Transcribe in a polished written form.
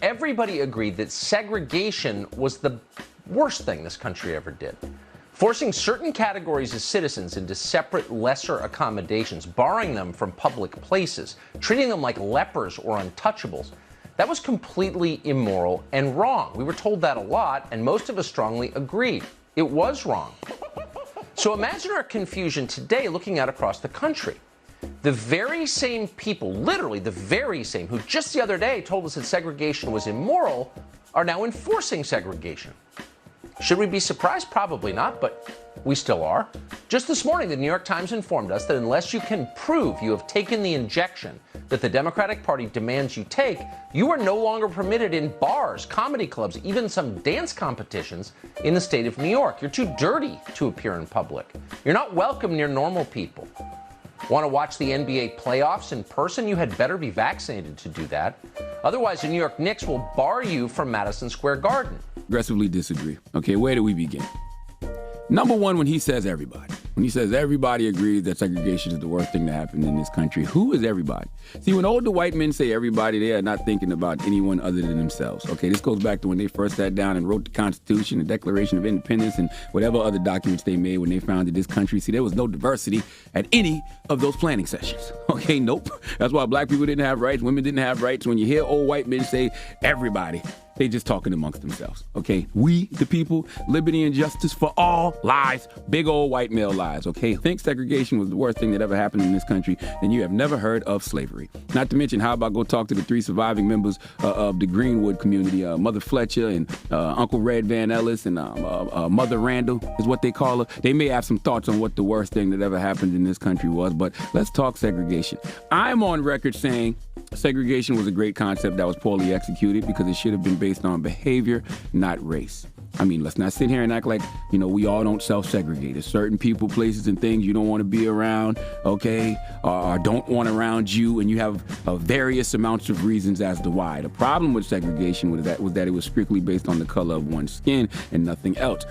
Everybody agreed that segregation was the worst thing this country ever did. Forcing certain categories of citizens into separate, lesser accommodations, barring them from public places, treating them like lepers or untouchables, that was completely immoral and wrong. We were told that a lot, and most of us strongly agreed. It was wrong. So imagine our confusion today looking out across the country. The very same people, literally the very same, who just the other day told us that segregation was immoral, are now enforcing segregation. Should we be surprised? Probably not, but we still are. Just this morning, the New York Times informed us that unless you can prove you have taken the injection that the Democratic Party demands you take, you are no longer permitted in bars, comedy clubs, even some dance competitions in the state of New York. You're too dirty to appear in public. You're not welcome near normal people. Want to watch the NBA playoffs in person? You had better be vaccinated to do that. Otherwise, the New York Knicks will bar you from Madison Square Garden. Aggressively disagree. Okay, where do we begin? Number one, when he says everybody. When he says everybody agrees that segregation is the worst thing that happened in this country, who is everybody? See, when older white men say everybody, they are not thinking about anyone other than themselves. Okay, this goes back to when they first sat down and wrote the Constitution, the Declaration of Independence, and whatever other documents they made when they founded this country. See, there was no diversity at any of those planning sessions. Okay, nope. That's why black people didn't have rights, women didn't have rights. When you hear old white men say everybody, they just talking amongst themselves, okay? We, the people, liberty and justice for all, lies, big old white male lies, okay? Think segregation was the worst thing that ever happened in this country, then you have never heard of slavery. Not to mention, how about go talk to the 3 surviving members of the Greenwood community, Mother Fletcher and Uncle Red Van Ellis and Mother Randall is what they call her. They may have some thoughts on what the worst thing that ever happened in this country was, but let's talk segregation. I'm on record saying segregation was a great concept that was poorly executed because it should have been based on behavior, not race. I mean, let's not sit here and act like, we all don't self-segregate. There's certain people, places, and things you don't want to be around, okay, or don't want around you, and you have various amounts of reasons as to why. The problem with segregation was that it was strictly based on the color of one's skin and nothing else.